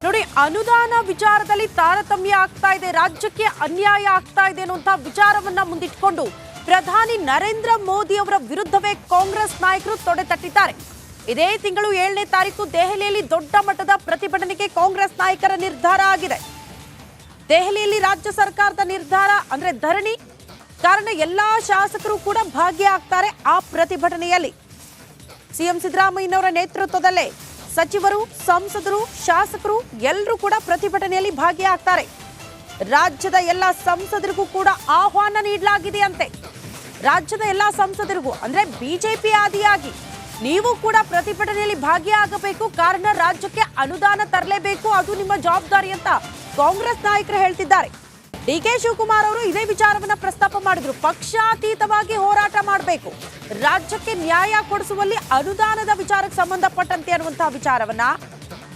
ನೋಡಿ, ಅನುದಾನ ವಿಚಾರದಲ್ಲಿ ತಾರತಮ್ಯ ಆಗ್ತಾ ಇದೆ, ರಾಜ್ಯಕ್ಕೆ ಅನ್ಯಾಯ ಆಗ್ತಾ ಇದೆ ಅನ್ನುವಂತಹ ವಿಚಾರವನ್ನ ಮುಂದಿಟ್ಕೊಂಡು ಪ್ರಧಾನಿ ನರೇಂದ್ರ ಮೋದಿ ಅವರ ವಿರುದ್ಧವೇ ಕಾಂಗ್ರೆಸ್ ನಾಯಕರು ತೊಡೆ ತಟ್ಟಿದ್ದಾರೆ. ಇದೇ ತಿಂಗಳು 7ನೇ ತಾರೀಕು ದೆಹಲಿಯಲ್ಲಿ ದೊಡ್ಡ ಮಟ್ಟದ ಪ್ರತಿಭಟನೆಗೆ ಕಾಂಗ್ರೆಸ್ ನಾಯಕರ ನಿರ್ಧಾರ ಆಗಿದೆ. ದೆಹಲಿಯಲ್ಲಿ ರಾಜ್ಯ ಸರ್ಕಾರದ ನಿರ್ಧಾರ ಅಂದ್ರೆ ಧರಣಿ ಕಾರಣ ಎಲ್ಲಾ ಶಾಸಕರು ಕೂಡ ಭಾಗಿಯಾಗ್ತಾರೆ ಆ ಪ್ರತಿಭಟನೆಯಲ್ಲಿ. ಸಿಎಂ ಸಿದ್ದರಾಮಯ್ಯನವರ ನೇತೃತ್ವದಲ್ಲೇ ಸಚಿವರು, ಸಂಸದರು, ಶಾಸಕರು ಎಲ್ಲರೂ ಕೂಡ ಪ್ರತಿಭಟನೆಯಲ್ಲಿ ಭಾಗಿಯಾಗ್ತಾರೆ. ರಾಜ್ಯದ ಎಲ್ಲ ಸಂಸದರಿಗೂ ಕೂಡ ಆಹ್ವಾನ ನೀಡಲಾಗಿದೆಯಂತೆ. ರಾಜ್ಯದ ಎಲ್ಲ ಸಂಸದರಿಗೂ ಅಂದ್ರೆ ಬಿಜೆಪಿ ಆದಿಯಾಗಿ ನೀವು ಕೂಡ ಪ್ರತಿಭಟನೆಯಲ್ಲಿ ಭಾಗಿಯಾಗಬೇಕು, ಕಾರಣ ರಾಜ್ಯಕ್ಕೆ ಅನುದಾನ ತರಲೇಬೇಕು, ಅದು ನಿಮ್ಮ ಜವಾಬ್ದಾರಿ ಅಂತ ಕಾಂಗ್ರೆಸ್ ನಾಯಕರು ಹೇಳ್ತಿದ್ದಾರೆ. ಡಿಕೆ ಶಿವಕುಮಾರ್ ಅವರು ಇದೇ ವಿಚಾರವನ್ನ ಪ್ರಸ್ತಾಪ ಮಾಡಿದ್ರು. ಪಕ್ಷಾತೀತವಾಗಿ ಹೋರಾಟ ಮಾಡಬೇಕು, ರಾಜ್ಯಕ್ಕೆ ನ್ಯಾಯ ಕೊಡಿಸುವಲ್ಲಿ ಅನುದಾನದ ವಿಚಾರಕ್ಕೆ ಸಂಬಂಧಪಟ್ಟಂತೆ ಅನ್ನುವಂತಹ ವಿಚಾರವನ್ನ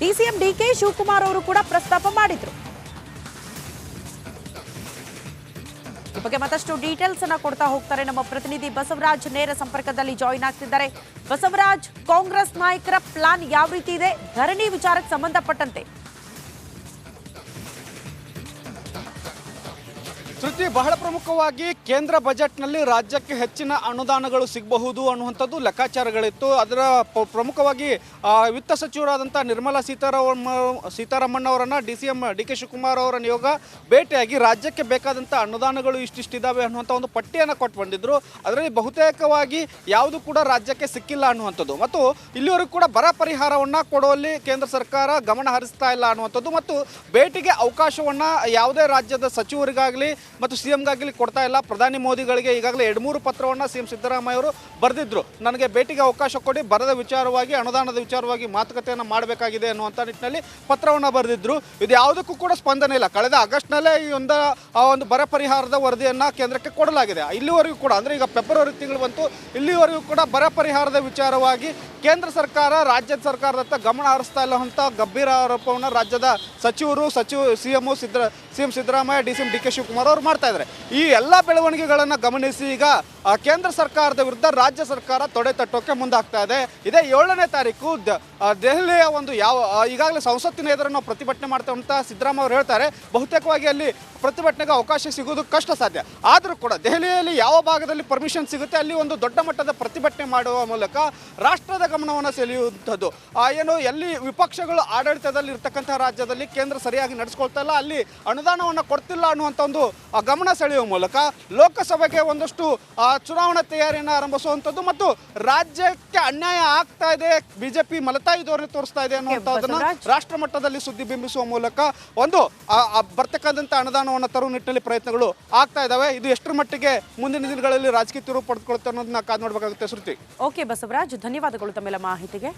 ಡಿಸಿಎಂ ಡಿಕೆ ಶಿವಕುಮಾರ್ ಅವರು ಕೂಡ ಪ್ರಸ್ತಾಪ ಮಾಡಿದ್ರು. ಈ ಬಗ್ಗೆ ಮತ್ತಷ್ಟು ಡೀಟೇಲ್ಸ್ ಅನ್ನ ಕೊಡ್ತಾ ಹೋಗ್ತಾರೆ ನಮ್ಮ ಪ್ರತಿನಿಧಿ ಬಸವರಾಜ್, ನೇರ ಸಂಪರ್ಕದಲ್ಲಿ ಜಾಯಿನ್ ಆಗ್ತಿದ್ದಾರೆ. ಬಸವರಾಜ್, ಕಾಂಗ್ರೆಸ್ ನಾಯಕರ ಪ್ಲಾನ್ ಯಾವ ರೀತಿ ಇದೆ ಧರಣಿ ವಿಚಾರಕ್ಕೆ ಸಂಬಂಧಪಟ್ಟಂತೆ? ಶ್ರುತಿ, ಬಹಳ ಪ್ರಮುಖವಾಗಿ ಕೇಂದ್ರ ಬಜೆಟ್ನಲ್ಲಿ ರಾಜ್ಯಕ್ಕೆ ಹೆಚ್ಚಿನ ಅನುದಾನಗಳು ಸಿಗಬಹುದು ಅನ್ನುವಂಥದ್ದು ಲೆಕ್ಕಾಚಾರಗಳಿತ್ತು. ಅದರ ಪ್ರಮುಖವಾಗಿ ವಿತ್ತ ಸಚಿವರಾದಂಥ ನಿರ್ಮಲಾ ಸೀತಾರಾಮನ್ ಅವರನ್ನು DCM ಡಿಕೆ ಶಿವಕುಮಾರ್ ಅವರ ನಿಯೋಗ ಭೇಟಿಯಾಗಿ ರಾಜ್ಯಕ್ಕೆ ಬೇಕಾದಂಥ ಅನುದಾನಗಳು ಇಷ್ಟಿದ್ದಾವೆ ಅನ್ನುವಂಥ ಒಂದು ಪಟ್ಟಿಯನ್ನು ಕೊಟ್ಟು ಬಂದಿದ್ದರು. ಅದರಲ್ಲಿ ಬಹುತೇಕವಾಗಿ ಯಾವುದು ಕೂಡ ರಾಜ್ಯಕ್ಕೆ ಸಿಕ್ಕಿಲ್ಲ ಅನ್ನುವಂಥದ್ದು ಮತ್ತು ಇಲ್ಲಿವರೆಗೂ ಕೂಡ ಬರ ಪರಿಹಾರವನ್ನು ಕೊಡುವಲ್ಲಿ ಕೇಂದ್ರ ಸರ್ಕಾರ ಗಮನ ಹರಿಸ್ತಾ ಇಲ್ಲ ಅನ್ನುವಂಥದ್ದು ಮತ್ತು ಭೇಟಿಗೆ ಅವಕಾಶವನ್ನು ಯಾವುದೇ ರಾಜ್ಯದ ಸಚಿವರಿಗಾಗಲಿ ಮತ್ತು ಸಿಎಂಗಾಗಲಿ ಕೊಡ್ತಾ ಇಲ್ಲ. ಪ್ರಧಾನಿ ಮೋದಿಗಳಿಗೆ ಈಗಾಗಲೇ 2-3 ಪತ್ರವನ್ನು ಸಿಎಂ ಸಿದ್ದರಾಮಯ್ಯ ಅವರು ಬರೆದಿದ್ರು. ನನಗೆ ಭೇಟಿಗೆ ಅವಕಾಶ ಕೊಡಿ, ಬರದ ವಿಚಾರವಾಗಿ ಅನುದಾನದ ವಿಚಾರವಾಗಿ ಮಾತುಕತೆಯನ್ನು ಮಾಡಬೇಕಾಗಿದೆ ಅನ್ನುವಂಥ ನಿಟ್ಟಿನಲ್ಲಿ ಪತ್ರವನ್ನು ಬರೆದಿದ್ರು. ಇದು ಯಾವುದಕ್ಕೂ ಕೂಡ ಸ್ಪಂದನೆ ಇಲ್ಲ. ಕಳೆದ ಆಗಸ್ಟ್ನಲ್ಲೇ ಈ ಒಂದು ಬರ ಪರಿಹಾರದ ವರದಿಯನ್ನು ಕೇಂದ್ರಕ್ಕೆ ಕೊಡಲಾಗಿದೆ. ಇಲ್ಲಿವರೆಗೂ ಕೂಡ ಅಂದರೆ ಈಗ ಫೆಬ್ರವರಿ ತಿಂಗಳು ಬಂತು, ಇಲ್ಲಿವರೆಗೂ ಕೂಡ ಬರ ಪರಿಹಾರದ ವಿಚಾರವಾಗಿ ಕೇಂದ್ರ ಸರ್ಕಾರ ರಾಜ್ಯ ಸರ್ಕಾರದತ್ತ ಗಮನ ಹರಿಸ್ತಾ ಇಲ್ಲ ಅಂತ ಗಂಭೀರ ಆರೋಪವನ್ನು ರಾಜ್ಯದ ಸಚಿವರು ಸಿಎಂ ಸಿದ್ದರಾಮಯ್ಯ, DCM ಡಿಕೆ ಶಿವಕುಮಾರ್ ಅವರು ಮಾಡ್ತಾ ಇದ್ದಾರೆ. ಈ ಎಲ್ಲ ಬೆಳವಣಿಗೆಗಳನ್ನು ಗಮನಿಸಿ ಈಗ ಕೇಂದ್ರ ಸರ್ಕಾರದ ವಿರುದ್ಧ ರಾಜ್ಯ ಸರ್ಕಾರ ತೊಡೆ ತಟ್ಟೋಕೆ ಮುಂದಾಗ್ತಾ ಇದೆ. ಇದೇ 7ನೇ ತಾರೀಕು ದೆಹಲಿಯ ಒಂದು ಈಗಾಗಲೇ ಸಂಸತ್ತಿನ ಎದುರು ನಾವು ಪ್ರತಿಭಟನೆ ಮಾಡ್ತೇವೆ ಅಂತ ಸಿದ್ದರಾಮಯ್ಯ ಅವರು ಹೇಳ್ತಾರೆ. ಬಹುತೇಕವಾಗಿ ಅಲ್ಲಿ ಪ್ರತಿಭಟನೆಗೆ ಅವಕಾಶ ಸಿಗೋದು ಕಷ್ಟ ಸಾಧ್ಯ. ಆದರೂ ಕೂಡ ದೆಹಲಿಯಲ್ಲಿ ಯಾವ ಭಾಗದಲ್ಲಿ ಪರ್ಮಿಷನ್ ಸಿಗುತ್ತೆ ಅಲ್ಲಿ ಒಂದು ದೊಡ್ಡ ಮಟ್ಟದ ಪ್ರತಿಭಟನೆ ಮಾಡುವ ಮೂಲಕ ರಾಷ್ಟ್ರದ ಗಮನವನ್ನು ಸೆಳೆಯುವಂಥದ್ದು. ಎಲ್ಲಿ ವಿಪಕ್ಷಗಳು ಆಡಳಿತದಲ್ಲಿ ಇರ್ತಕ್ಕಂಥ ರಾಜ್ಯದಲ್ಲಿ ಕೇಂದ್ರ ಸರಿಯಾಗಿ ನಡೆಸ್ಕೊಳ್ತಾ ಇಲ್ಲ, ಅಲ್ಲಿ ಅನುದಾನವನ್ನು ಕೊಡ್ತಿಲ್ಲ ಅನ್ನುವಂಥ ಒಂದು ಗಮನ ಸೆಳೆಯುವ ಮೂಲಕ ಲೋಕಸಭೆಗೆ ಒಂದಷ್ಟು ಚುನಾವಣಾ ತಯಾರಿಯನ್ನು ಆರಂಭಿಸುವಂಥದ್ದು ಮತ್ತು ರಾಜ್ಯಕ್ಕೆ ಅನ್ಯಾಯ ಆಗ್ತಾ ಇದೆ, ಬಿಜೆಪಿ ಮಲತಾಯಿ ಧೋರಣೆ ತೋರಿಸ್ತಾ ಇದೆ ಅನ್ನುವಂಥದ್ದನ್ನು ರಾಷ್ಟ್ರ ಮಟ್ಟದಲ್ಲಿ ಸುದ್ದಿ ಬಿಂಬಿಸುವ ಮೂಲಕ ಒಂದು ಬರ್ತಕ್ಕಂಥ ಅನುದಾನವನ್ನು ತರುವ ನಿಟ್ಟಿನಲ್ಲಿ ಪ್ರಯತ್ನಗಳು ಆಗ್ತಾ ಇದ್ದಾವೆ. ಇದು ಎಷ್ಟರ ಮಟ್ಟಿಗೆ ಮುಂದಿನ ದಿನಗಳಲ್ಲಿ ರಾಜಕೀಯ ತಿರುವು ಪಡೆದುಕೊಳ್ಳುತ್ತೆ ಅನ್ನೋದನ್ನ ಕಾದು ನೋಡಬೇಕಾಗುತ್ತೆ. ಶ್ರುತಿ. ಓಕೆ ಬಸವರಾಜ್, ಧನ್ಯವಾದಗಳು ತಮ್ಮೆಲ್ಲ ಮಾಹಿತಿಗೆ.